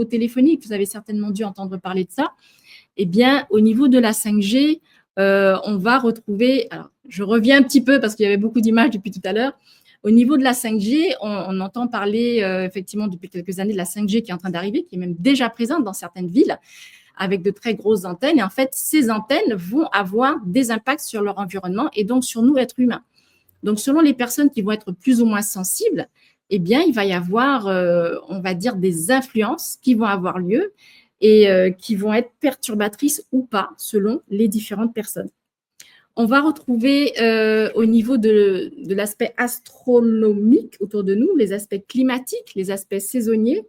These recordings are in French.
téléphonique, vous avez certainement dû entendre parler de ça. Eh bien, au niveau de la 5G, on va retrouver, alors je reviens un petit peu parce qu'il y avait beaucoup d'images depuis tout à l'heure. Au niveau de la 5G, on entend parler effectivement depuis quelques années de la 5G qui est en train d'arriver, qui est même déjà présente dans certaines villes, avec de très grosses antennes. Et en fait, ces antennes vont avoir des impacts sur leur environnement et donc sur nous, êtres humains. Donc, selon les personnes qui vont être plus ou moins sensibles, eh bien, il va y avoir, on va dire, des influences qui vont avoir lieu et qui vont être perturbatrices ou pas, selon les différentes personnes. On va retrouver au niveau de l'aspect astronomique autour de nous, les aspects climatiques, les aspects saisonniers.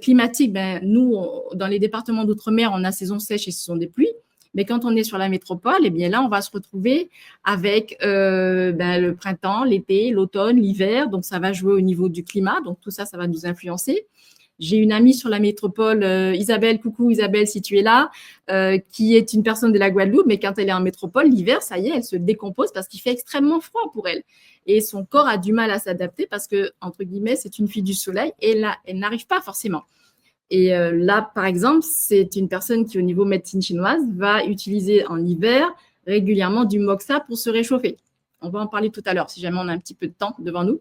Climatique, ben, nous, dans les départements d'outre-mer, on a saison sèche et saison des pluies. Mais quand on est sur la métropole, eh bien là, on va se retrouver avec le printemps, l'été, l'automne, l'hiver. Donc, ça va jouer au niveau du climat. Donc, tout ça, ça va nous influencer. J'ai une amie sur la métropole, Isabelle, coucou Isabelle, si tu es là, qui est une personne de la Guadeloupe, mais quand elle est en métropole, l'hiver, ça y est, elle se décompose parce qu'il fait extrêmement froid pour elle. Et son corps a du mal à s'adapter parce que, entre guillemets, c'est une fille du soleil et là, elle n'arrive pas forcément. Et là, par exemple, c'est une personne qui, au niveau médecine chinoise, va utiliser en hiver régulièrement du moxa pour se réchauffer. On va en parler tout à l'heure, si jamais on a un petit peu de temps devant nous.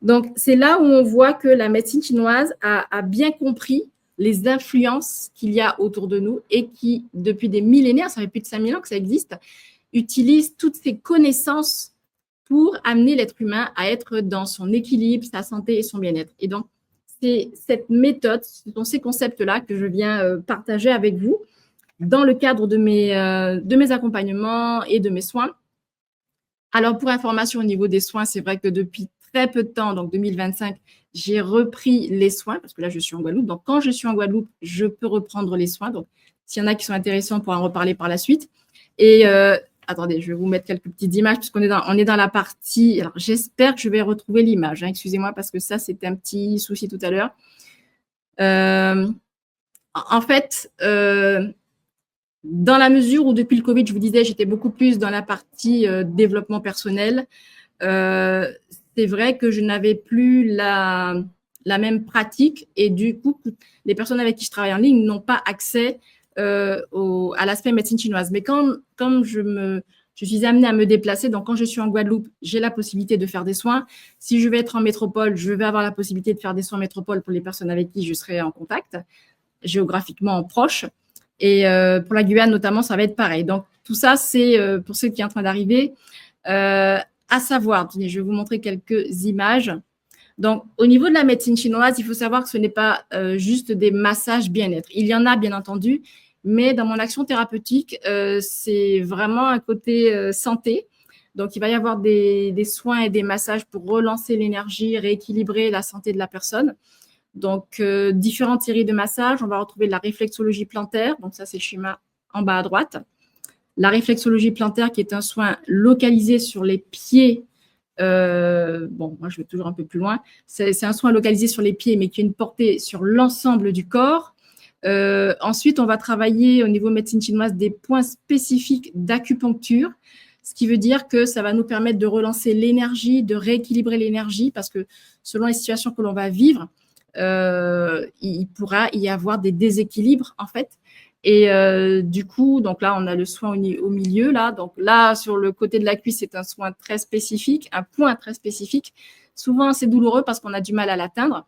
Donc, c'est là où on voit que la médecine chinoise a bien compris les influences qu'il y a autour de nous et qui, depuis des millénaires, ça fait plus de 5000 ans que ça existe, utilise toutes ces connaissances pour amener l'être humain à être dans son équilibre, sa santé et son bien-être. Et donc, c'est cette méthode, ce sont ces concepts-là que je viens partager avec vous dans le cadre de mes accompagnements et de mes soins. Alors, pour information au niveau des soins, c'est vrai que depuis très peu de temps, donc 2025, j'ai repris les soins parce que là, je suis en Guadeloupe. Donc, quand je suis en Guadeloupe, je peux reprendre les soins. Donc, s'il y en a qui sont intéressants, on pourra en reparler par la suite. Et attendez, je vais vous mettre quelques petites images puisqu'on est dans la partie. Alors, j'espère que je vais retrouver l'image. Hein, excusez-moi parce que ça, c'était un petit souci tout à l'heure. En fait, dans la mesure où depuis le Covid, je vous disais, j'étais beaucoup plus dans la partie développement personnel, c'est vrai que je n'avais plus la même pratique et du coup, les personnes avec qui je travaille en ligne n'ont pas accès à l'aspect médecine chinoise. Mais comme je suis amenée à me déplacer, donc quand je suis en Guadeloupe, j'ai la possibilité de faire des soins. Si je vais être en métropole, je vais avoir la possibilité de faire des soins en métropole pour les personnes avec qui je serai en contact, géographiquement proche. Et pour la Guyane notamment, ça va être pareil. Donc tout ça, c'est pour ceux qui sont en train d'arriver. À savoir, je vais vous montrer quelques images. Donc, au niveau de la médecine chinoise, il faut savoir que ce n'est pas juste des massages bien-être. Il y en a, bien entendu, mais dans mon action thérapeutique, c'est vraiment un côté santé. Donc, il va y avoir des soins et des massages pour relancer l'énergie, rééquilibrer la santé de la personne. Donc, différentes séries de massages. On va retrouver la réflexologie plantaire. Donc, ça, c'est le schéma en bas à droite. La réflexologie plantaire, qui est un soin localisé sur les pieds. Moi, je vais toujours un peu plus loin. C'est un soin localisé sur les pieds, mais qui a une portée sur l'ensemble du corps. Ensuite, on va travailler au niveau médecine chinoise des points spécifiques d'acupuncture, ce qui veut dire que ça va nous permettre de relancer l'énergie, de rééquilibrer l'énergie, parce que selon les situations que l'on va vivre, il pourra y avoir des déséquilibres, en fait. Et du coup, donc là, on a le soin au milieu. Là. Donc là, sur le côté de la cuisse, c'est un soin très spécifique, un point très spécifique. Souvent, c'est douloureux parce qu'on a du mal à l'atteindre.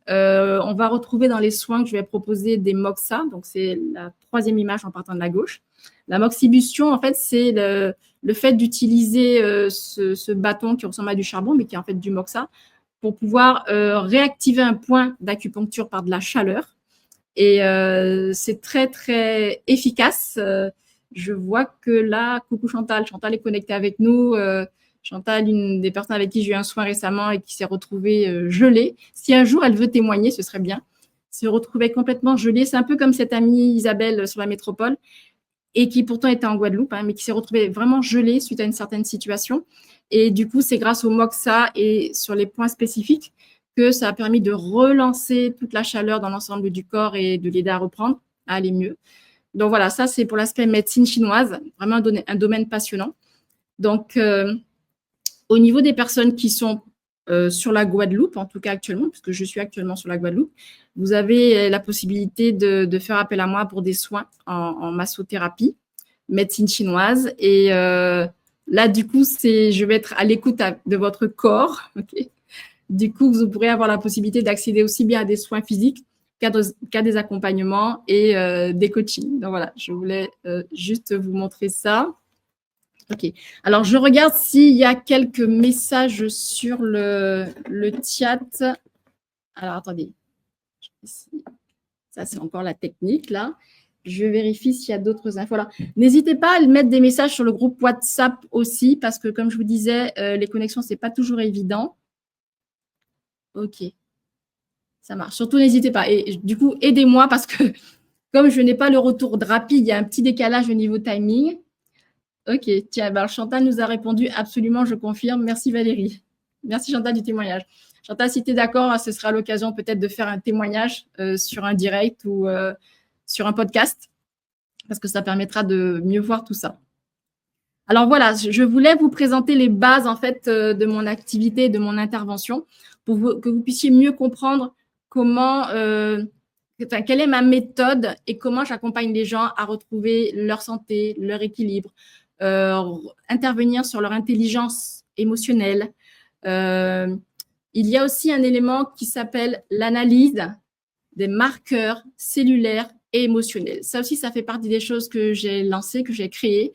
On va retrouver dans les soins que je vais proposer des moxa. Donc, c'est la troisième image en partant de la gauche. La moxibustion, en fait, c'est le fait d'utiliser ce bâton qui ressemble à du charbon, mais qui est en fait du moxa, pour pouvoir réactiver un point d'acupuncture par de la chaleur. Et c'est très, très efficace. Je vois que là, coucou Chantal, Chantal est connectée avec nous. Chantal, une des personnes avec qui j'ai eu un soin récemment et qui s'est retrouvée gelée. Si un jour elle veut témoigner, ce serait bien. Se retrouver complètement gelée. C'est un peu comme cette amie Isabelle sur la métropole et qui pourtant était en Guadeloupe, hein, mais qui s'est retrouvée vraiment gelée suite à une certaine situation. Et du coup, c'est grâce au moxa et sur les points spécifiques que ça a permis de relancer toute la chaleur dans l'ensemble du corps et de l'aider à reprendre, à aller mieux. Donc voilà, ça c'est pour l'aspect médecine chinoise, vraiment un domaine passionnant. Donc au niveau des personnes qui sont sur la Guadeloupe, en tout cas actuellement, puisque je suis actuellement sur la Guadeloupe, vous avez la possibilité de faire appel à moi pour des soins en massothérapie, médecine chinoise. Et là, du coup, je vais être à l'écoute de votre corps. Okay. Du coup, vous pourrez avoir la possibilité d'accéder aussi bien à des soins physiques qu'à des accompagnements et des coachings. Donc voilà, je voulais juste vous montrer ça. Ok. Alors, je regarde s'il y a quelques messages sur le chat. Alors, attendez. Ça, c'est encore la technique, là. Je vérifie s'il y a d'autres infos là. N'hésitez pas à mettre des messages sur le groupe WhatsApp aussi, parce que, comme je vous disais, les connexions, ce n'est pas toujours évident. Ok. Ça marche. Surtout, n'hésitez pas. Et du coup, aidez-moi, parce que comme je n'ai pas le retour de rapide, il y a un petit décalage au niveau timing. Ok, tiens, ben Chantal nous a répondu absolument, je confirme. Merci Valérie. Merci Chantal du témoignage. Chantal, si tu es d'accord, ce sera l'occasion peut-être de faire un témoignage sur un direct ou sur un podcast, parce que ça permettra de mieux voir tout ça. Alors voilà, je voulais vous présenter les bases en fait de mon activité, de mon intervention, pour que vous puissiez mieux comprendre comment, quelle est ma méthode et comment j'accompagne les gens à retrouver leur santé, leur équilibre, intervenir sur leur intelligence émotionnelle. Il y a aussi un élément qui s'appelle l'analyse des marqueurs cellulaires et émotionnels. Ça aussi, ça fait partie des choses que j'ai lancées, que j'ai créées,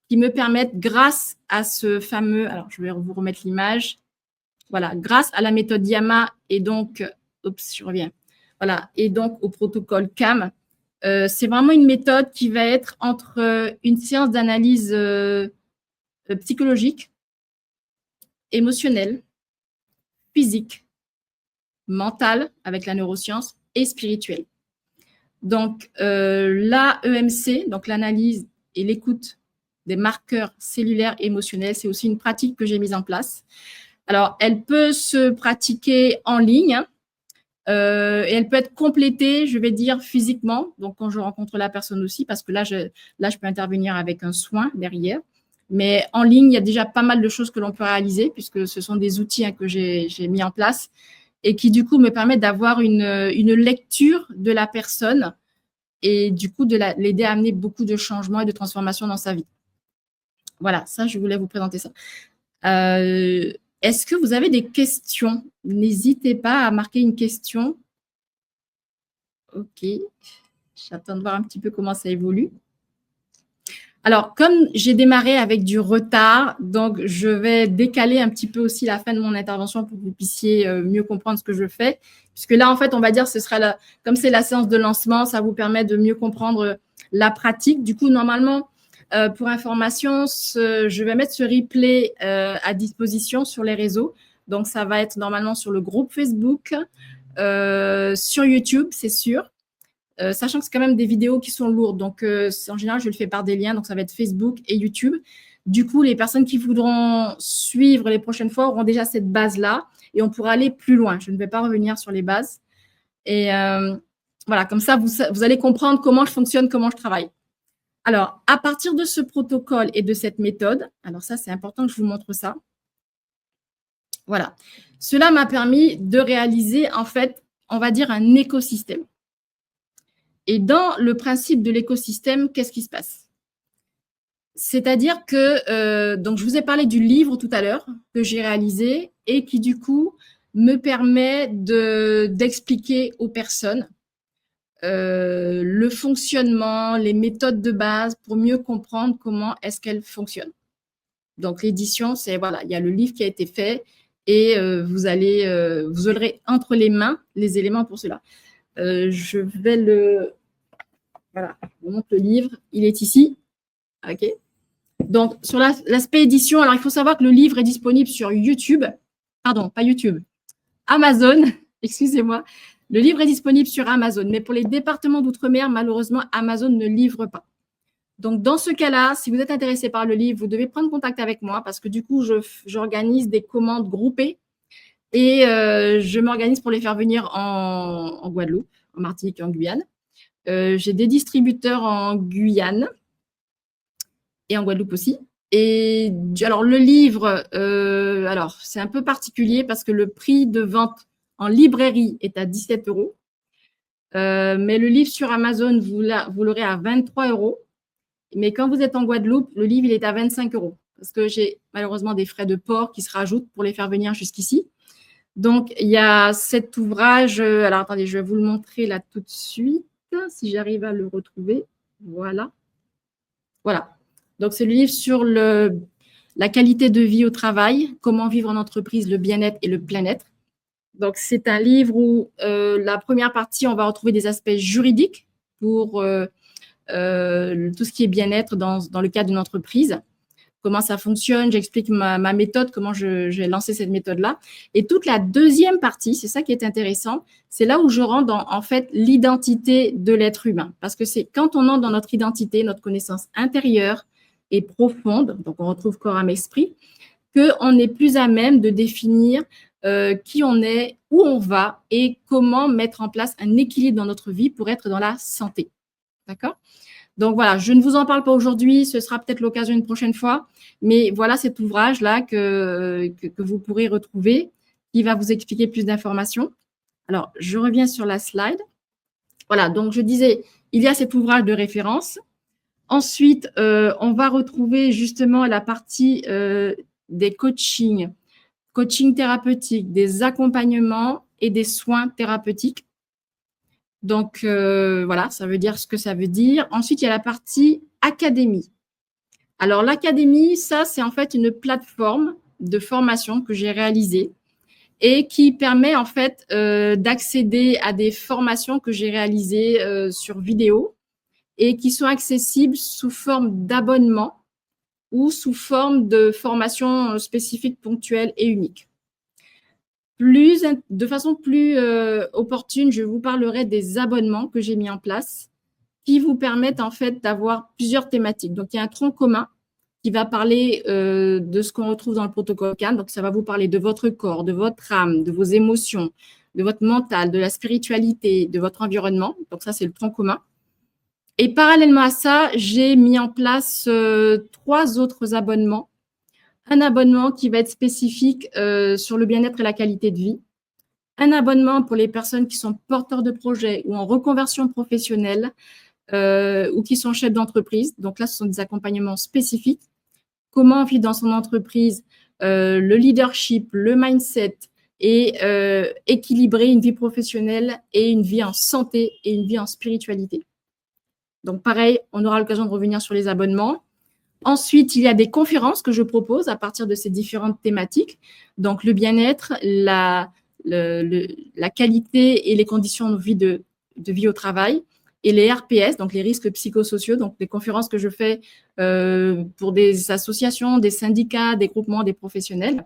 qui me permettent, grâce à ce fameux, alors je vais vous remettre l'image, voilà, grâce à la méthode YAMA et donc, oups, je reviens, voilà, et donc au protocole CAM, c'est vraiment une méthode qui va être entre une séance d'analyse psychologique, émotionnelle, physique, mentale avec la neuroscience et spirituelle. Donc, l'AEMC, donc l'analyse et l'écoute des marqueurs cellulaires émotionnels, c'est aussi une pratique que j'ai mise en place. Alors, elle peut se pratiquer en ligne et elle peut être complétée, je vais dire, physiquement. Donc, quand je rencontre la personne aussi, parce que là, je peux intervenir avec un soin derrière. Mais en ligne, il y a déjà pas mal de choses que l'on peut réaliser, puisque ce sont des outils que j'ai mis en place et qui, du coup, me permettent d'avoir une lecture de la personne et, du coup, de l'aider à amener beaucoup de changements et de transformations dans sa vie. Voilà, ça, je voulais vous présenter ça. Est-ce que vous avez des questions? N'hésitez pas à marquer une question. Ok, j'attends de voir un petit peu comment ça évolue. Alors, comme j'ai démarré avec du retard, donc je vais décaler un petit peu aussi la fin de mon intervention pour que vous puissiez mieux comprendre ce que je fais. Puisque là, en fait, on va dire, ce sera comme c'est la séance de lancement, ça vous permet de mieux comprendre la pratique. Du coup, normalement, pour information, je vais mettre ce replay à disposition sur les réseaux. Donc, ça va être normalement sur le groupe Facebook, sur YouTube, c'est sûr. Sachant que c'est quand même des vidéos qui sont lourdes. Donc, en général, je le fais par des liens. Donc, ça va être Facebook et YouTube. Du coup, les personnes qui voudront suivre les prochaines fois auront déjà cette base-là et on pourra aller plus loin. Je ne vais pas revenir sur les bases. Et voilà, comme ça, vous allez comprendre comment je fonctionne, comment je travaille. Alors, à partir de ce protocole et de cette méthode, alors ça, c'est important que je vous montre ça. Voilà. Cela m'a permis de réaliser, en fait, on va dire un écosystème. Et dans le principe de l'écosystème, qu'est-ce qui se passe? C'est-à-dire que, donc je vous ai parlé du livre tout à l'heure que j'ai réalisé et qui du coup me permet d'expliquer aux personnes le fonctionnement, les méthodes de base pour mieux comprendre comment est-ce qu'elles fonctionnent. Donc l'édition, c'est voilà, il y a le livre qui a été fait et vous aurez entre les mains les éléments pour cela. Je vais voilà, je vous montre le livre, il est ici. OK. Donc, sur l'aspect édition, alors il faut savoir que le livre est disponible sur YouTube. Pardon, pas YouTube. Amazon, excusez-moi. Le livre est disponible sur Amazon, mais pour les départements d'outre-mer, malheureusement, Amazon ne livre pas. Donc, dans ce cas-là, si vous êtes intéressé par le livre, vous devez prendre contact avec moi parce que du coup, j'organise des commandes groupées et je m'organise pour les faire venir en Guadeloupe, en Martinique et en Guyane. J'ai des distributeurs en Guyane et en Guadeloupe aussi. Et alors, le livre, alors, c'est un peu particulier parce que le prix de vente en librairie est à 17 euros. Mais le livre sur Amazon, vous l'aurez à 23 euros. Mais quand vous êtes en Guadeloupe, le livre, il est à 25 euros. Parce que j'ai malheureusement des frais de port qui se rajoutent pour les faire venir jusqu'ici. Donc, il y a cet ouvrage. Alors, attendez, je vais vous le montrer là tout de suite, si j'arrive à le retrouver. Voilà. Voilà. Donc, c'est le livre sur la qualité de vie au travail, comment vivre en entreprise, le bien-être et le plein-être. Donc, c'est un livre où la première partie, on va retrouver des aspects juridiques pour tout ce qui est bien-être dans le cadre d'une entreprise. Comment ça fonctionne, j'explique ma méthode, comment j'ai lancé cette méthode-là. Et toute la deuxième partie, c'est ça qui est intéressant, c'est là où je rentre dans, en fait, l'identité de l'être humain. Parce que c'est quand on entre dans notre identité, notre connaissance intérieure et profonde, donc on retrouve corps, âme, esprit, qu'on est plus à même de définir qui on est, où on va et comment mettre en place un équilibre dans notre vie pour être dans la santé. D'accord ? Donc voilà, je ne vous en parle pas aujourd'hui, ce sera peut-être l'occasion une prochaine fois, mais voilà cet ouvrage-là que vous pourrez retrouver, qui va vous expliquer plus d'informations. Alors, je reviens sur la slide. Voilà, donc je disais, il y a cet ouvrage de référence. Ensuite, on va retrouver justement la partie des coachings thérapeutiques, des accompagnements et des soins thérapeutiques. Donc, voilà, ça veut dire ce que ça veut dire. Ensuite, il y a la partie académie. Alors, l'académie, ça, c'est en fait une plateforme de formation que j'ai réalisée et qui permet en fait d'accéder à des formations que j'ai réalisées sur vidéo et qui sont accessibles sous forme d'abonnement ou sous forme de formation spécifique, ponctuelle et unique. De façon plus opportune, je vous parlerai des abonnements que j'ai mis en place qui vous permettent en fait d'avoir plusieurs thématiques. Donc, il y a un tronc commun qui va parler de ce qu'on retrouve dans le protocole CAN. Donc, ça va vous parler de votre corps, de votre âme, de vos émotions, de votre mental, de la spiritualité, de votre environnement. Donc, ça, c'est le tronc commun. Et parallèlement à ça, j'ai mis en place 3 autres abonnements. Un abonnement qui va être spécifique sur le bien-être et la qualité de vie. Un abonnement pour les personnes qui sont porteurs de projets ou en reconversion professionnelle ou qui sont chefs d'entreprise. Donc là, ce sont des accompagnements spécifiques. Comment vivre dans son entreprise, le leadership, le mindset et équilibrer une vie professionnelle et une vie en santé et une vie en spiritualité. Donc pareil, on aura l'occasion de revenir sur les abonnements. Ensuite, il y a des conférences que je propose à partir de ces différentes thématiques. Donc, le bien-être, la qualité et les conditions de vie au travail et les RPS, donc les risques psychosociaux, donc les conférences que je fais pour des associations, des syndicats, des groupements, des professionnels.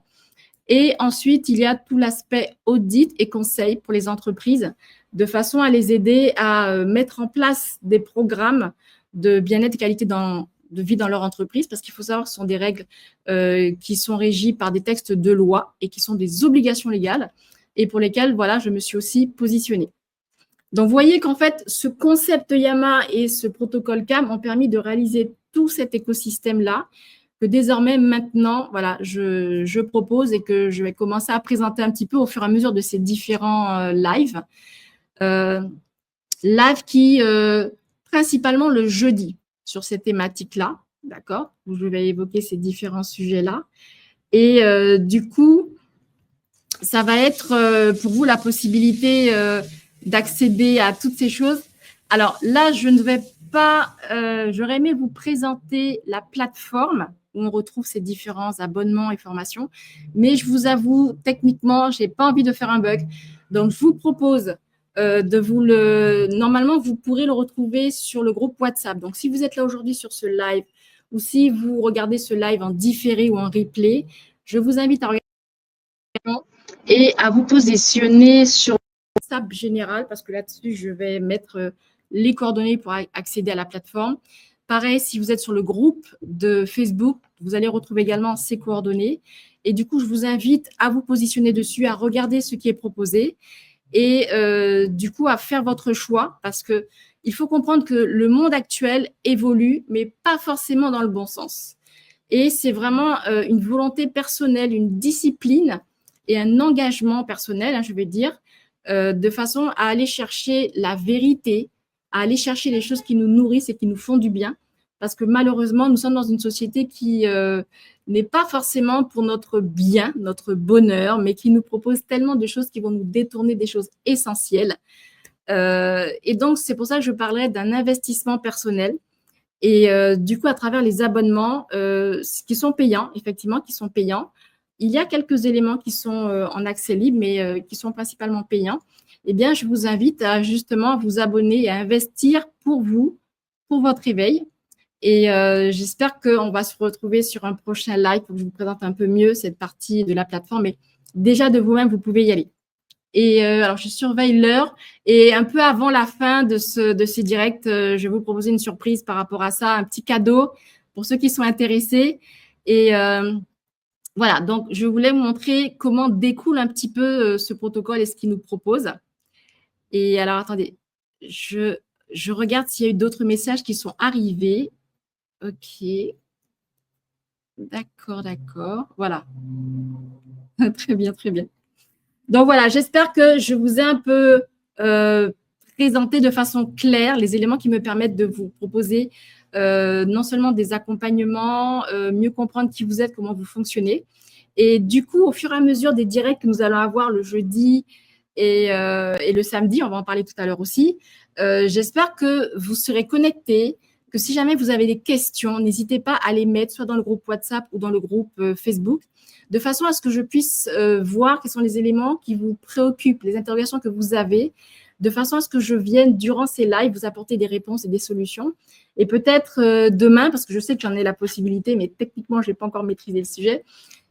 Et ensuite, il y a tout l'aspect audit et conseil pour les entreprises de façon à les aider à mettre en place des programmes de bien-être et qualité de vie dans leur entreprise, parce qu'il faut savoir que ce sont des règles qui sont régies par des textes de loi et qui sont des obligations légales et pour lesquelles, voilà, je me suis aussi positionnée. Donc, vous voyez qu'en fait, ce concept YAMA et ce protocole CAM ont permis de réaliser tout cet écosystème-là que désormais, maintenant, voilà, je propose et que je vais commencer à présenter un petit peu au fur et à mesure de ces différents lives. Live qui, principalement le jeudi, sur ces thématiques-là, d'accord, où je vais évoquer ces différents sujets-là. Et du coup, ça va être pour vous la possibilité d'accéder à toutes ces choses. Alors là, je ne vais pas, j'aurais aimé vous présenter la plateforme où on retrouve ces différents abonnements et formations, mais je vous avoue, techniquement, je n'ai pas envie de faire un bug. Donc, je vous propose Normalement, vous pourrez le retrouver sur le groupe WhatsApp. Donc, si vous êtes là aujourd'hui sur ce live ou si vous regardez ce live en différé ou en replay, je vous invite à regarder et à vous positionner sur WhatsApp général parce que là-dessus, je vais mettre les coordonnées pour accéder à la plateforme. Pareil, si vous êtes sur le groupe de Facebook, vous allez retrouver également ces coordonnées. Et du coup, je vous invite à vous positionner dessus, à regarder ce qui est proposé et du coup à faire votre choix parce que il faut comprendre que le monde actuel évolue, mais pas forcément dans le bon sens. Et c'est vraiment une volonté personnelle, une discipline et un engagement personnel, je vais dire, de façon à aller chercher la vérité, à aller chercher les choses qui nous nourrissent et qui nous font du bien. Parce que malheureusement, nous sommes dans une société qui n'est pas forcément pour notre bien, notre bonheur, mais qui nous propose tellement de choses qui vont nous détourner des choses essentielles. Et donc, c'est pour ça que je parlerai d'un investissement personnel. Et du coup, à travers les abonnements qui sont payants, effectivement, qui sont payants, il y a quelques éléments qui sont en accès libre, mais qui sont principalement payants. Eh bien, je vous invite à justement vous abonner et à investir pour vous, pour votre réveil. Et j'espère qu'on va se retrouver sur un prochain live pour que je vous présente un peu mieux cette partie de la plateforme. Mais déjà, de vous-même, vous pouvez y aller. Et alors, je surveille l'heure. Et un peu avant la fin de ces directs, je vais vous proposer une surprise par rapport à ça, un petit cadeau pour ceux qui sont intéressés. Et voilà, donc je voulais vous montrer comment découle un petit peu ce protocole et ce qu'il nous propose. Et alors, attendez, je regarde s'il y a eu d'autres messages qui sont arrivés. OK. D'accord, d'accord. Voilà. Très bien, très bien. Donc voilà, j'espère que je vous ai un peu présenté de façon claire les éléments qui me permettent de vous proposer non seulement des accompagnements, mieux comprendre qui vous êtes, comment vous fonctionnez. Et du coup, au fur et à mesure des directs que nous allons avoir le jeudi et le samedi, on va en parler tout à l'heure aussi, j'espère que vous serez connectés, que si jamais vous avez des questions, n'hésitez pas à les mettre soit dans le groupe WhatsApp ou dans le groupe Facebook, de façon à ce que je puisse voir quels sont les éléments qui vous préoccupent, les interrogations que vous avez, de façon à ce que je vienne, durant ces lives, vous apporter des réponses et des solutions. Et peut-être demain, parce que je sais que j'en ai la possibilité, mais techniquement, je n'ai pas encore maîtrisé le sujet.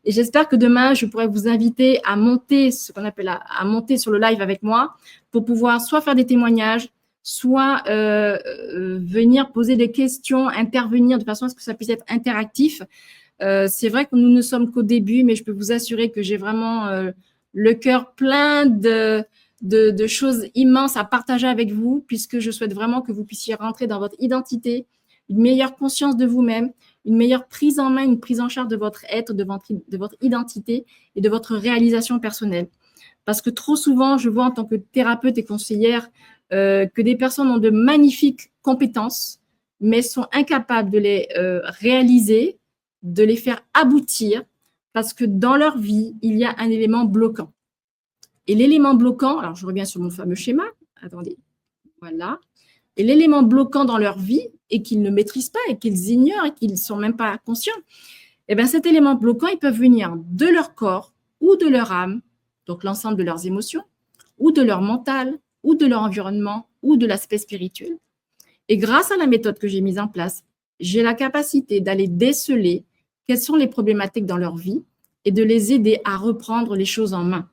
Et j'espère que demain, je pourrai vous inviter à monter, ce qu'on appelle à monter sur le live avec moi, pour pouvoir soit faire des témoignages, soit venir poser des questions, intervenir de façon à ce que ça puisse être interactif. C'est vrai que nous ne sommes qu'au début, mais je peux vous assurer que j'ai vraiment le cœur plein de choses immenses à partager avec vous, puisque je souhaite vraiment que vous puissiez rentrer dans votre identité, une meilleure conscience de vous-même, une meilleure prise en main, une prise en charge de votre être, de votre identité et de votre réalisation personnelle. Parce que trop souvent, je vois en tant que thérapeute et conseillère que des personnes ont de magnifiques compétences, mais sont incapables de les réaliser, de les faire aboutir, parce que dans leur vie, il y a un élément bloquant. Et l'élément bloquant, alors je reviens sur mon fameux schéma, attendez, voilà. Et l'élément bloquant dans leur vie, et qu'ils ne maîtrisent pas, et qu'ils ignorent, et qu'ils ne sont même pas conscients, eh bien cet élément bloquant, ils peuvent venir de leur corps ou de leur âme, donc l'ensemble de leurs émotions, ou de leur mental, ou de leur environnement, ou de l'aspect spirituel. Et grâce à la méthode que j'ai mise en place, j'ai la capacité d'aller déceler quelles sont les problématiques dans leur vie et de les aider à reprendre les choses en main.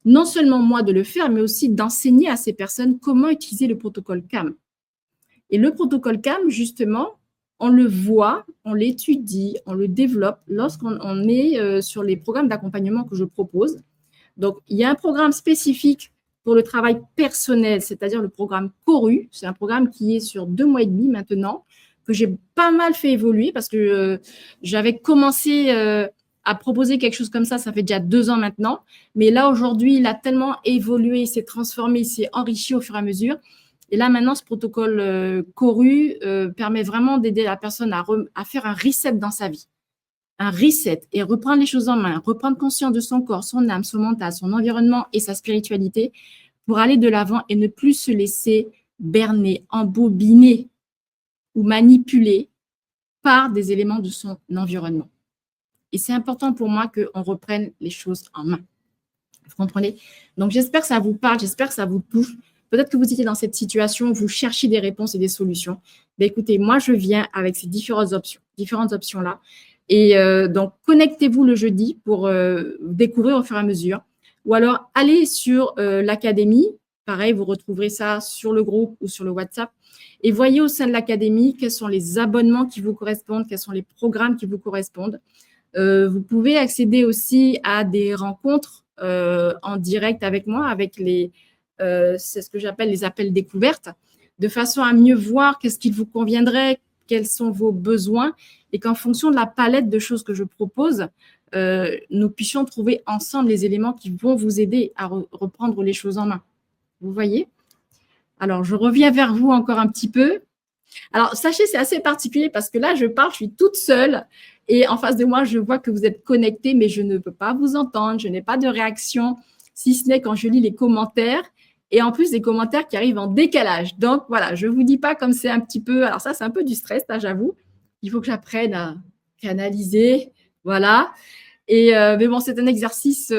Non seulement moi de le faire, mais aussi d'enseigner à ces personnes comment utiliser le protocole CAM. Et le protocole CAM, justement, on le voit, on l'étudie, on le développe lorsqu'on est sur les programmes d'accompagnement que je propose. Donc, il y a un programme spécifique pour le travail personnel, c'est-à-dire le programme Coru. C'est un programme qui est sur 2 mois et demi maintenant, que j'ai pas mal fait évoluer parce que j'avais commencé à proposer quelque chose comme ça fait déjà 2 ans maintenant. Mais là, aujourd'hui, il a tellement évolué, il s'est transformé, il s'est enrichi au fur et à mesure. Et là, maintenant, ce protocole Coru permet vraiment d'aider la personne à faire un reset dans sa vie. Un reset et reprendre les choses en main, reprendre conscience de son corps, son âme, son mental, son environnement et sa spiritualité pour aller de l'avant et ne plus se laisser berner, embobiner ou manipuler par des éléments de son environnement. Et c'est important pour moi qu'on reprenne les choses en main. Vous comprenez? Donc, j'espère que ça vous parle, j'espère que ça vous touche. Peut-être que vous étiez dans cette situation, vous cherchez des réponses et des solutions. Ben, écoutez, moi, je viens avec ces différentes options-là. Et donc, connectez-vous le jeudi pour découvrir au fur et à mesure. Ou alors, allez sur l'académie. Pareil, vous retrouverez ça sur le groupe ou sur le WhatsApp. Et voyez au sein de l'académie quels sont les abonnements qui vous correspondent, quels sont les programmes qui vous correspondent. Vous pouvez accéder aussi à des rencontres en direct avec moi, avec c'est ce que j'appelle les appels découvertes, de façon à mieux voir qu'est-ce qu'il vous conviendrait, quels sont vos besoins et qu'en fonction de la palette de choses que je propose, nous puissions trouver ensemble les éléments qui vont vous aider à reprendre les choses en main. Vous voyez? Alors, je reviens vers vous encore un petit peu. Alors, sachez, c'est assez particulier parce que là, je parle, je suis toute seule et en face de moi, je vois que vous êtes connectés, mais je ne peux pas vous entendre, je n'ai pas de réaction, si ce n'est quand je lis les commentaires et en plus des commentaires qui arrivent en décalage. Donc, voilà, je ne vous dis pas comme c'est un petit peu… Alors ça, c'est un peu du stress, là, j'avoue. Il faut que j'apprenne à canaliser, voilà. Et mais bon, c'est un exercice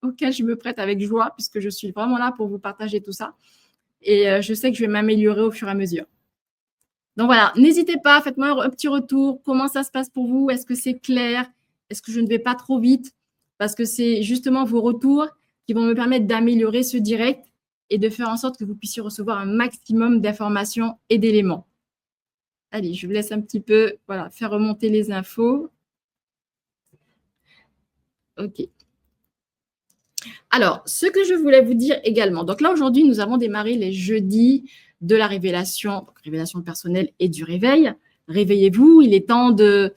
auquel je me prête avec joie puisque je suis vraiment là pour vous partager tout ça. Et je sais que je vais m'améliorer au fur et à mesure. Donc voilà, n'hésitez pas, faites-moi un petit retour. Comment ça se passe pour vous? Est-ce que c'est clair? Est-ce que je ne vais pas trop vite? Parce que c'est justement vos retours qui vont me permettre d'améliorer ce direct et de faire en sorte que vous puissiez recevoir un maximum d'informations et d'éléments. Allez, je vous laisse un petit peu voilà, faire remonter les infos. OK. Alors, ce que je voulais vous dire également. Donc là, aujourd'hui, nous avons démarré les jeudis de la révélation personnelle et du réveil. Réveillez-vous, il est temps de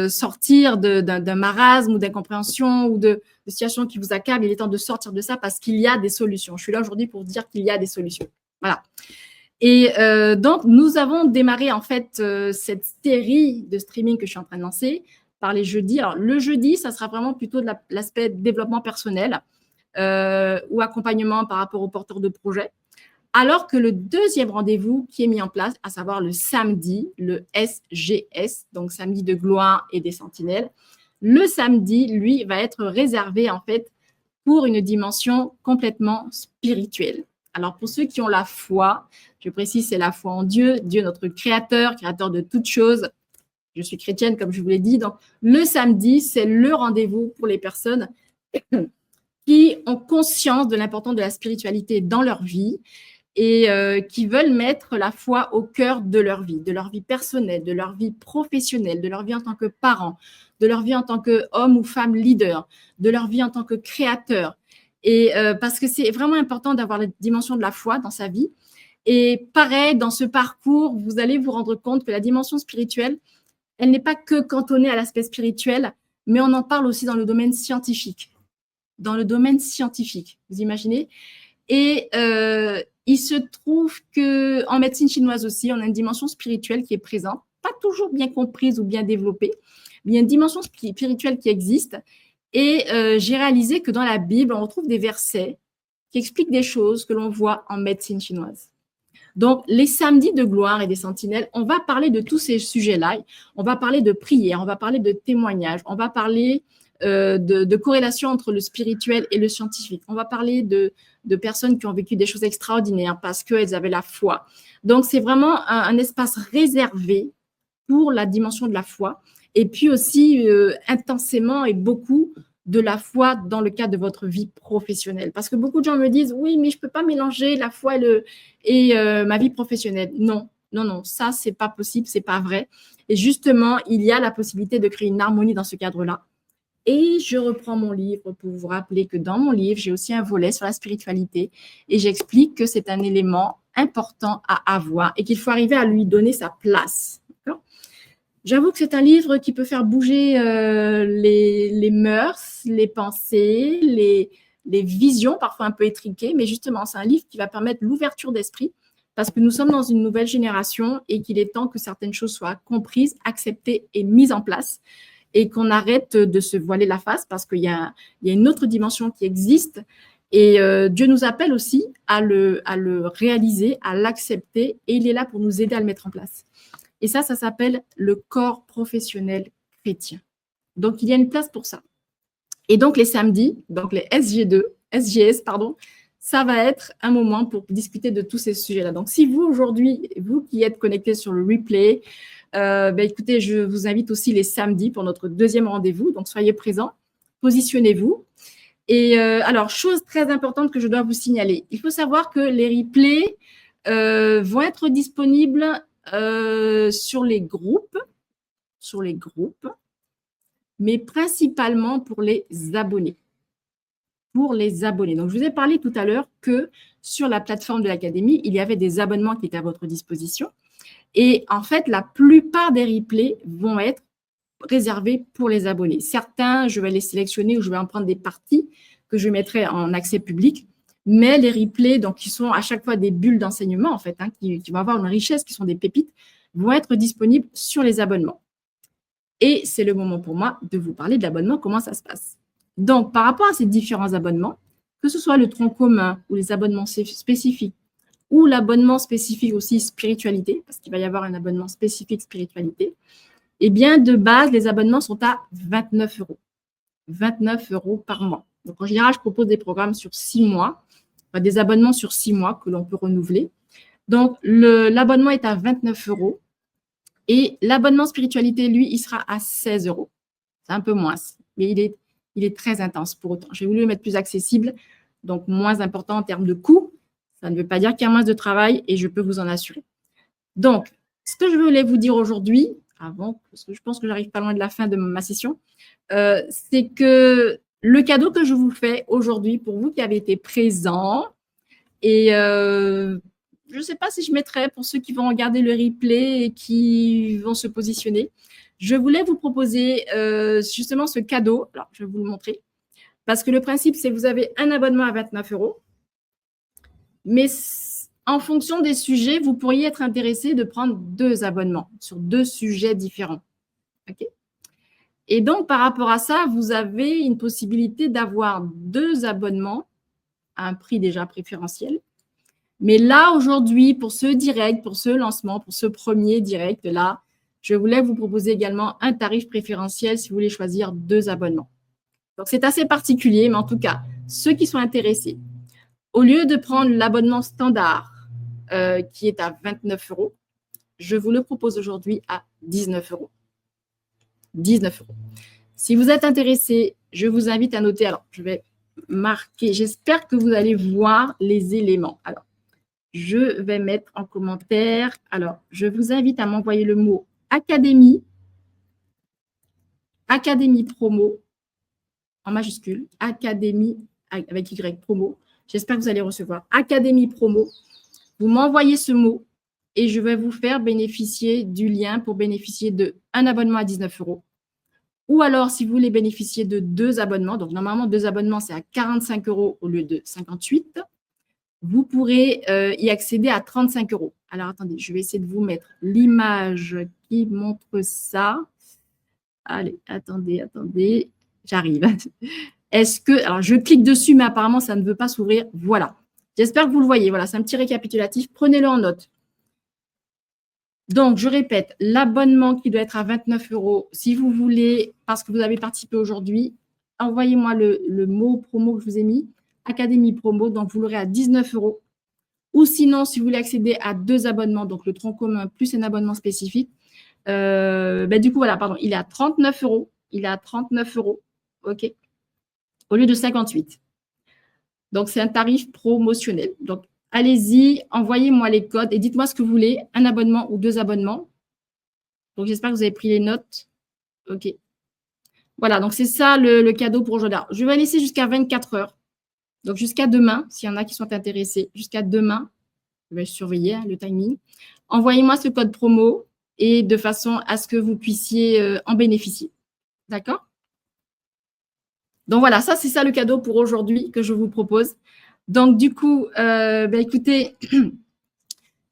sortir d'un marasme ou d'incompréhension ou de situations qui vous accablent. Il est temps de sortir de ça parce qu'il y a des solutions. Je suis là aujourd'hui pour vous dire qu'il y a des solutions. Voilà. Et donc, nous avons démarré en fait cette série de streaming que je suis en train de lancer par les jeudis. Alors, le jeudi, ça sera vraiment plutôt de l'aspect développement personnel ou accompagnement par rapport aux porteurs de projets. Alors que le deuxième rendez-vous qui est mis en place, à savoir le samedi, le SGS, donc samedi de gloire et des sentinelles, le samedi, lui, va être réservé en fait pour une dimension complètement spirituelle. Alors pour ceux qui ont la foi, je précise, c'est la foi en Dieu, Dieu notre créateur, créateur de toutes choses. Je suis chrétienne, comme je vous l'ai dit. Donc le samedi, c'est le rendez-vous pour les personnes qui ont conscience de l'importance de la spiritualité dans leur vie et qui veulent mettre la foi au cœur de leur vie personnelle, de leur vie professionnelle, de leur vie en tant que parent, de leur vie en tant qu'homme ou femme leader, de leur vie en tant que créateur. Et parce que c'est vraiment important d'avoir la dimension de la foi dans sa vie. Et pareil, dans ce parcours, vous allez vous rendre compte que la dimension spirituelle, elle n'est pas que cantonnée à l'aspect spirituel, mais on en parle aussi dans le domaine scientifique. Dans le domaine scientifique, vous imaginez? Et il se trouve qu'en médecine chinoise aussi, on a une dimension spirituelle qui est présente, pas toujours bien comprise ou bien développée, mais il y a une dimension spirituelle qui existe. Et j'ai réalisé que dans la Bible, on retrouve des versets qui expliquent des choses que l'on voit en médecine chinoise. Donc, les samedis de gloire et des sentinelles, on va parler de tous ces sujets-là. On va parler de prière, on va parler de témoignages, on va parler de corrélation entre le spirituel et le scientifique. On va parler de personnes qui ont vécu des choses extraordinaires parce qu'elles avaient la foi. Donc, c'est vraiment un espace réservé pour la dimension de la foi et puis aussi intensément et beaucoup de la foi dans le cadre de votre vie professionnelle. Parce que beaucoup de gens me disent, oui, mais je ne peux pas mélanger la foi et ma vie professionnelle. Non, non, non, ça, ce n'est pas possible, ce n'est pas vrai. Et justement, il y a la possibilité de créer une harmonie dans ce cadre-là. Et je reprends mon livre pour vous rappeler que dans mon livre, j'ai aussi un volet sur la spiritualité et j'explique que c'est un élément important à avoir et qu'il faut arriver à lui donner sa place. J'avoue que c'est un livre qui peut faire bouger les mœurs, les pensées, les visions, parfois un peu étriquées, mais justement, c'est un livre qui va permettre l'ouverture d'esprit parce que nous sommes dans une nouvelle génération et qu'il est temps que certaines choses soient comprises, acceptées et mises en place et qu'on arrête de se voiler la face parce qu'il y a une autre dimension qui existe et Dieu nous appelle aussi à le réaliser, à l'accepter et il est là pour nous aider à le mettre en place. Et ça s'appelle le corps professionnel chrétien. Donc, il y a une place pour ça. Et donc, les samedis, donc les SGS, ça va être un moment pour discuter de tous ces sujets-là. Donc, si vous, aujourd'hui, vous qui êtes connectés sur le replay, écoutez, je vous invite aussi les samedis pour notre deuxième rendez-vous. Donc, soyez présents, positionnez-vous. Et alors, chose très importante que je dois vous signaler, il faut savoir que les replays vont être disponibles sur les groupes, mais principalement pour les abonnés. pour les abonnés. Donc, je vous ai parlé tout à l'heure que sur la plateforme de l'académie, il y avait des abonnements qui étaient à votre disposition. Et en fait, la plupart des replays vont être réservés pour les abonnés. Certains, je vais les sélectionner ou je vais en prendre des parties que je mettrai en accès public. Mais les replays, donc, qui sont à chaque fois des bulles d'enseignement, en fait, qui vont avoir une richesse, qui sont des pépites, vont être disponibles sur les abonnements. Et c'est le moment pour moi de vous parler de l'abonnement, comment ça se passe. Donc, par rapport à ces différents abonnements, que ce soit le tronc commun ou les abonnements spécifiques, ou l'abonnement spécifique aussi spiritualité, parce qu'il va y avoir un abonnement spécifique spiritualité, eh bien, de base, les abonnements sont à 29 euros. 29 euros par mois. Donc, en général, je propose des programmes sur 6 mois, des abonnements sur 6 mois que l'on peut renouveler. Donc, l'abonnement est à 29 euros. Et l'abonnement spiritualité, lui, il sera à 16 euros. C'est un peu moins, mais il est très intense pour autant. J'ai voulu le mettre plus accessible, donc moins important en termes de coût. Ça ne veut pas dire qu'il y a moins de travail et je peux vous en assurer. Donc, ce que je voulais vous dire aujourd'hui, avant, parce que je pense que j'arrive pas loin de la fin de ma session, c'est que le cadeau que je vous fais aujourd'hui, pour vous qui avez été présents, et je ne sais pas si je mettrai pour ceux qui vont regarder le replay et qui vont se positionner. Je voulais vous proposer justement ce cadeau. Alors, je vais vous le montrer. Parce que le principe, c'est que vous avez un abonnement à 29 euros. Mais en fonction des sujets, vous pourriez être intéressé de prendre 2 abonnements sur 2 sujets différents. Okay. Et donc, par rapport à ça, vous avez une possibilité d'avoir 2 abonnements à un prix déjà préférentiel. Mais là, aujourd'hui, pour ce direct, pour ce lancement, pour ce premier direct, là, je voulais vous proposer également un tarif préférentiel si vous voulez choisir 2 abonnements. Donc, c'est assez particulier, mais en tout cas, ceux qui sont intéressés, au lieu de prendre l'abonnement standard qui est à 29 euros, je vous le propose aujourd'hui à 19 euros. 19 euros. Si vous êtes intéressé, je vous invite à noter. Alors, je vais marquer. J'espère que vous allez voir les éléments. Alors, je vais mettre en commentaire. Alors, je vous invite à m'envoyer le mot académie, académie promo, en majuscule, académie avec Y promo. J'espère que vous allez recevoir académie promo. Vous m'envoyez ce mot et je vais vous faire bénéficier du lien pour bénéficier d'un abonnement à 19 euros. Ou alors, si vous voulez bénéficier de 2 abonnements, donc normalement, 2 abonnements, c'est à 45 euros au lieu de 58, vous pourrez y accéder à 35 euros. Alors, attendez, je vais essayer de vous mettre l'image qui montre ça. Allez, attendez, j'arrive. Est-ce que… Alors, je clique dessus, mais apparemment, ça ne veut pas s'ouvrir. Voilà. J'espère que vous le voyez. Voilà, c'est un petit récapitulatif. Prenez-le en note. Donc, je répète, l'abonnement qui doit être à 29 euros, si vous voulez, parce que vous avez participé aujourd'hui, envoyez-moi le mot promo que je vous ai mis. Académie promo, donc vous l'aurez à 19 euros. Ou sinon, si vous voulez accéder à 2 abonnements, donc le tronc commun plus un abonnement spécifique, du coup, voilà, pardon, il est à 39 euros. Il est à 39 euros, OK, au lieu de 58. Donc, c'est un tarif promotionnel. Donc, allez-y, envoyez-moi les codes et dites-moi ce que vous voulez, un abonnement ou 2 abonnements. Donc, j'espère que vous avez pris les notes. OK. Voilà, donc c'est ça le cadeau pour aujourd'hui. Je vais laisser jusqu'à 24 heures. Donc, jusqu'à demain, s'il y en a qui sont intéressés, jusqu'à demain, je vais surveiller le timing. Envoyez-moi ce code promo et de façon à ce que vous puissiez en bénéficier. D'accord? Donc, voilà, ça, c'est ça le cadeau pour aujourd'hui que je vous propose. Donc, du coup, écoutez,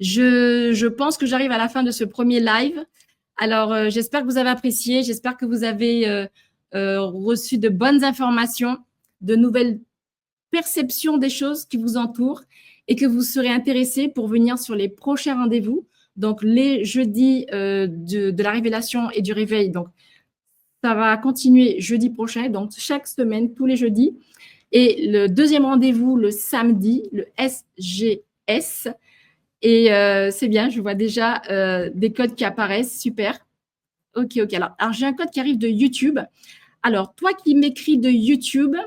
je pense que j'arrive à la fin de ce premier live. Alors, j'espère que vous avez apprécié. J'espère que vous avez reçu de bonnes informations, de nouvelles perception des choses qui vous entourent et que vous serez intéressé pour venir sur les prochains rendez-vous. Donc, les jeudis de la révélation et du réveil. Donc, ça va continuer jeudi prochain. Donc, chaque semaine, tous les jeudis. Et le deuxième rendez-vous, le samedi, le SGS. Et c'est bien, je vois déjà des codes qui apparaissent. Super. OK. Alors j'ai un code qui arrive de YouTube. Alors, toi qui m'écris de YouTube,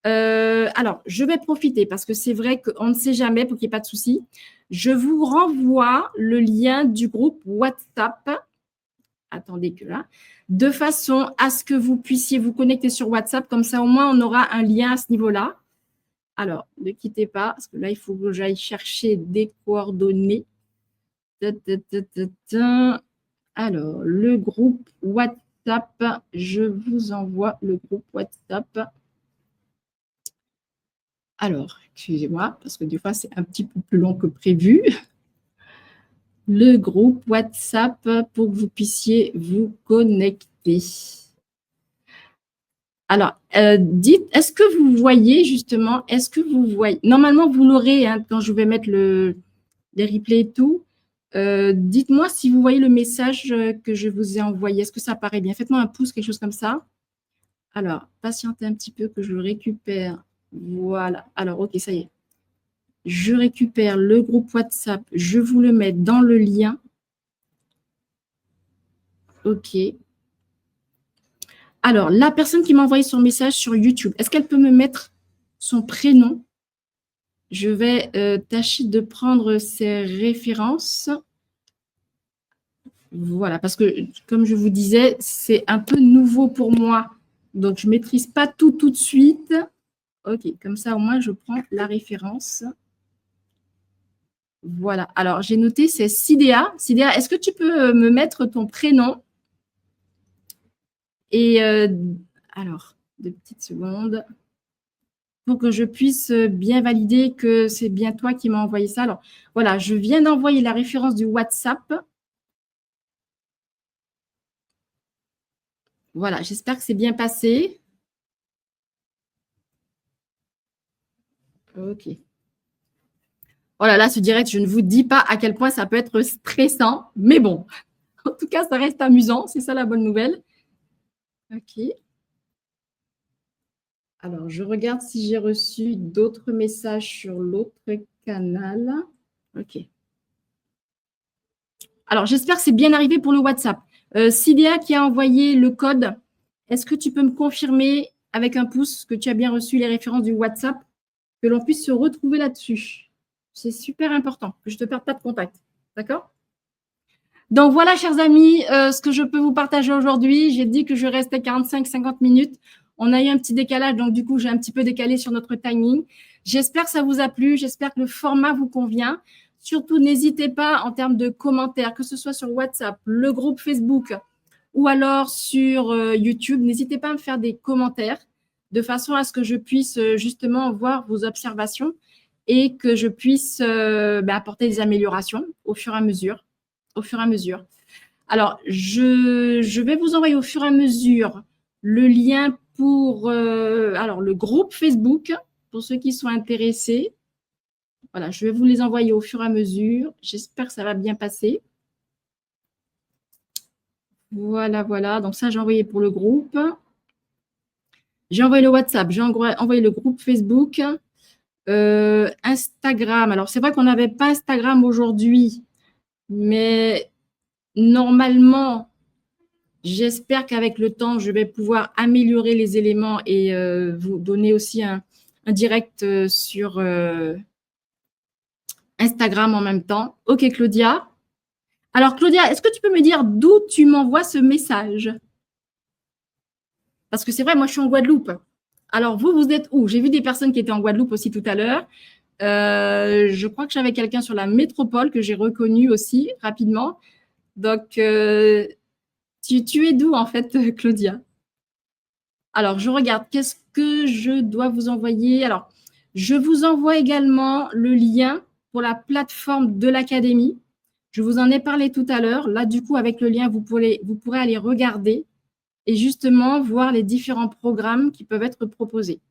alors, je vais profiter parce que c'est vrai qu'on ne sait jamais pour qu'il n'y ait pas de souci. Je vous renvoie le lien du groupe WhatsApp. Attendez que là. De façon à ce que vous puissiez vous connecter sur WhatsApp. Comme ça, au moins, on aura un lien à ce niveau-là. Alors, ne quittez pas, parce que là, il faut que j'aille chercher des coordonnées. Alors, le groupe WhatsApp, je vous envoie le groupe WhatsApp. Alors, excusez-moi, parce que des fois, c'est un petit peu plus long que prévu. Le groupe WhatsApp pour que vous puissiez vous connecter. Alors, dites, est-ce que vous voyez justement, normalement, vous l'aurez hein, quand je vais mettre les replays et tout. Dites-moi si vous voyez le message que je vous ai envoyé. Est-ce que ça paraît bien? Faites-moi un pouce, quelque chose comme ça. Alors, patientez un petit peu que je le récupère. Voilà. Alors, OK, ça y est. Je récupère le groupe WhatsApp. Je vous le mets dans le lien. OK. Alors, la personne qui m'a envoyé son message sur YouTube, est-ce qu'elle peut me mettre son prénom? Je vais tâcher de prendre ses références. Voilà, parce que, comme je vous disais, c'est un peu nouveau pour moi. Donc, je ne maîtrise pas tout de suite. OK, comme ça, au moins, je prends la référence. Voilà. Alors, j'ai noté, c'est Sidéa. Sidéa, est-ce que tu peux me mettre ton prénom? Et alors, 2 petites secondes pour que je puisse bien valider que c'est bien toi qui m'as envoyé ça. Alors, voilà, je viens d'envoyer la référence du WhatsApp. Voilà, j'espère que c'est bien passé. OK. Oh là là, ce direct, je ne vous dis pas à quel point ça peut être stressant, mais bon, en tout cas, ça reste amusant, c'est ça la bonne nouvelle. OK. Alors, je regarde si j'ai reçu d'autres messages sur l'autre canal. OK. Alors, j'espère que c'est bien arrivé pour le WhatsApp. Sidéa qui a envoyé le code, est-ce que tu peux me confirmer avec un pouce que tu as bien reçu les références du WhatsApp, que l'on puisse se retrouver là-dessus? C'est super important, que je ne te perde pas de contact. D'accord? Donc voilà, chers amis, ce que je peux vous partager aujourd'hui. J'ai dit que je restais 45-50 minutes. On a eu un petit décalage, donc du coup, j'ai un petit peu décalé sur notre timing. J'espère que ça vous a plu. J'espère que le format vous convient. Surtout, n'hésitez pas en termes de commentaires, que ce soit sur WhatsApp, le groupe Facebook ou alors sur YouTube. N'hésitez pas à me faire des commentaires de façon à ce que je puisse justement voir vos observations et que je puisse apporter des améliorations au fur et à mesure. Alors, je vais vous envoyer au fur et à mesure le lien pour le groupe Facebook, pour ceux qui sont intéressés. Voilà, je vais vous les envoyer au fur et à mesure. J'espère que ça va bien passer. Voilà, voilà. Donc ça, j'ai envoyé pour le groupe. J'ai envoyé le WhatsApp, j'ai envoyé le groupe Facebook. Instagram. Alors, c'est vrai qu'on n'avait pas Instagram aujourd'hui, mais normalement, j'espère qu'avec le temps, je vais pouvoir améliorer les éléments et vous donner aussi un direct sur Instagram en même temps. OK, Claudia. Alors, Claudia, est-ce que tu peux me dire d'où tu m'envoies ce message? Parce que c'est vrai, moi, je suis en Guadeloupe. Alors, vous êtes où? J'ai vu des personnes qui étaient en Guadeloupe aussi tout à l'heure. Je crois que j'avais quelqu'un sur la métropole que j'ai reconnu aussi rapidement. Donc, tu es d'où en fait, Claudia? Alors, je regarde. Qu'est-ce que je dois vous envoyer? Alors, je vous envoie également le lien pour la plateforme de l'académie. Je vous en ai parlé tout à l'heure. Là, du coup, avec le lien, vous pourrez aller regarder et justement voir les différents programmes qui peuvent être proposés.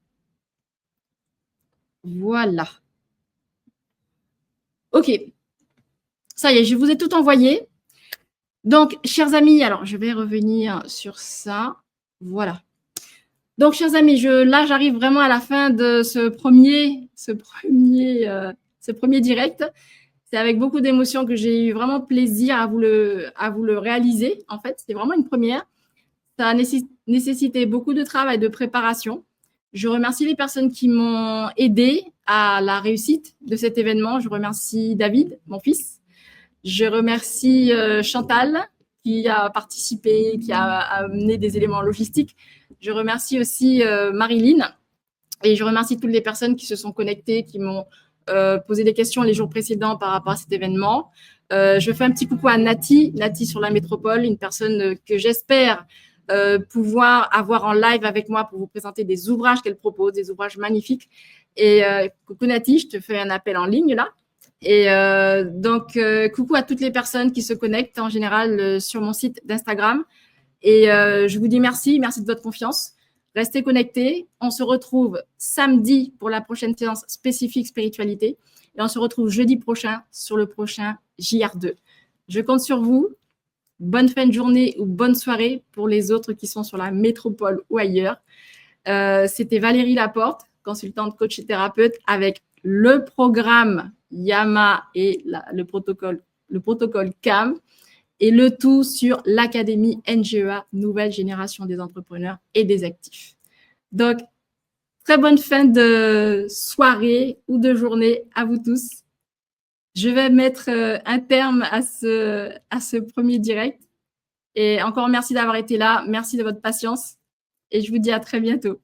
Voilà. OK. Ça y est, je vous ai tout envoyé. Donc, chers amis, alors je vais revenir sur ça. Voilà. Donc, chers amis, là, j'arrive vraiment à la fin de ce premier direct. C'est avec beaucoup d'émotion que j'ai eu vraiment plaisir à vous le réaliser. En fait, c'était vraiment une première. Ça a nécessité beaucoup de travail, de préparation. Je remercie les personnes qui m'ont aidé à la réussite de cet événement. Je remercie David, mon fils. Je remercie Chantal qui a participé, qui a amené des éléments logistiques. Je remercie aussi Marilyn Et je remercie toutes les personnes qui se sont connectées, qui m'ont posé des questions les jours précédents par rapport à cet événement. Je fais un petit coucou à Nati sur la métropole, une personne que j'espère pouvoir avoir en live avec moi pour vous présenter des ouvrages qu'elle propose, des ouvrages magnifiques. Et coucou Nati, je te fais un appel en ligne là. Et donc, coucou à toutes les personnes qui se connectent en général sur mon site d'Instagram. Et je vous dis merci de votre confiance. Restez connectés. On se retrouve samedi pour la prochaine séance spécifique spiritualité. Et on se retrouve jeudi prochain sur le prochain JR2. Je compte sur vous. Bonne fin de journée ou bonne soirée pour les autres qui sont sur la métropole ou ailleurs. C'était Valérie Laporte, consultante, coach et thérapeute, avec le programme YAMA et le protocole CAM, et le tout sur l'Académie NGEA, Nouvelle Génération des Entrepreneurs et des Actifs. Donc, très bonne fin de soirée ou de journée à vous tous. Je vais mettre un terme à ce premier direct. Et encore merci d'avoir été là. Merci de votre patience. Et je vous dis à très bientôt.